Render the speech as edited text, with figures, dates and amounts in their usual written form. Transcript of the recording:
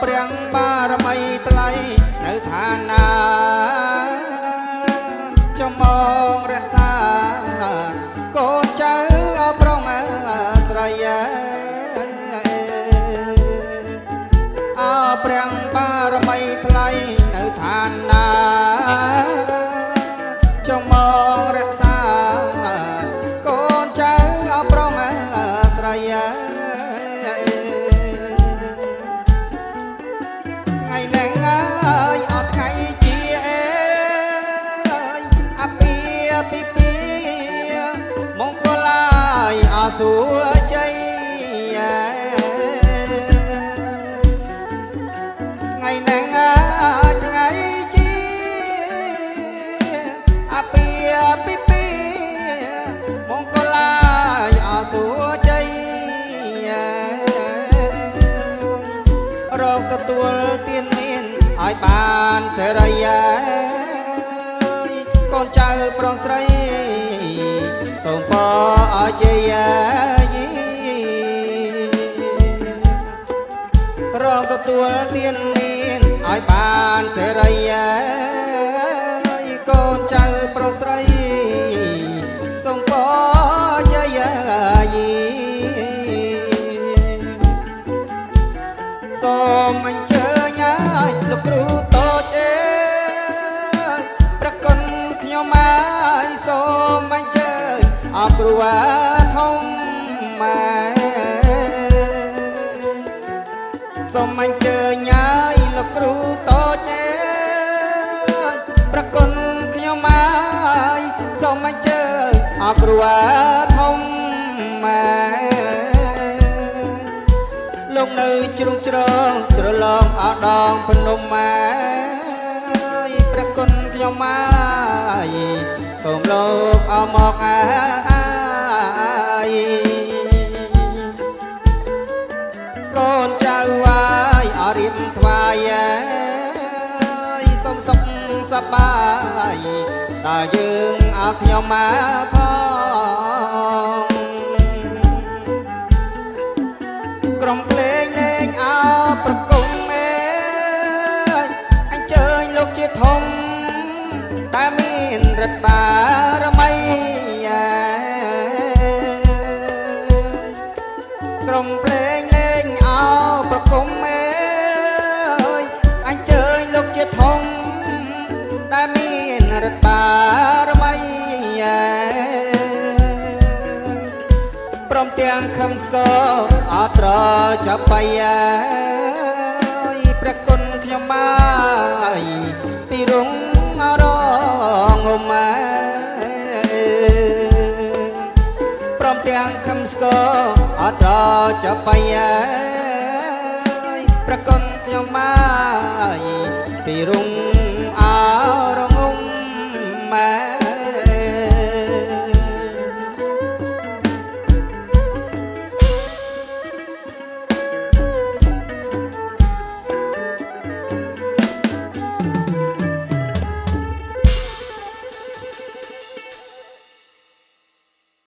ព្រាំងបារមីថ្លៃនៅឋានាចំមងរក្សាកូនចៅអប្រុងស្រីអព្រាំងបារមីថ្លៃនៅឋានាចំមងរក្សាកូនចៅអប្រុងស្រីថ្ងៃលែងអើយអត់ថ្ងៃជាអពីពីពីមង្គលឡាយអសុជ័យថ្ងៃលែងអើយថ្ងៃជាអពីពីពីមង្គលឡាយអសុជ័យរកទទួលទានមានឲ្យបានសេរីកូនចៅប្រុសស្រីសូមពរអរជ័យរកទទួលទានមានឲ្យបានសេរីកូនចៅប្រុសស្រីសូមពរជ័យសូមអញ្ជើញឲ្យលោកគ្រូតូចប្រគុណខ្ញុំហើយសូមអញ្ជើញអរគ្រូធំម៉ែសូមអញ្ជើញឲ្យលោកគ្រូតូចប្រគុណខ្ញុំហើយសូមអញ្ជើញអរគ្រូធំម៉ែលោកនៅជ្រុងជ្រងជ្រលងអដងភ្នំម៉ែព្រះគុណខ្ញុំម៉ែសូមលោកអមកកូនចៅវាយអរៀបថ្វាយសូមសុខសប្បាយដល់យើងអើខ្ញុំមកផងក្រុមភ្លេងលេងអោប្រគំអញ្ជើញលោកជាធំតែមានរិទ្ធបារមីក្រុមភ្លេងលេងអោប្រគំអញ្ជើញលោកជាធំតែមានរិទ្ធបារមីព្រមទាំងខំស្គរអត់ត្រចាប់បាយព្រះគុណខ្ញុំមកពីរុងរងម៉ែព្រមទាំងខំស្គរអត់ត្រចាប់បាយព្រះគុណខ្ញុំមកពីរុង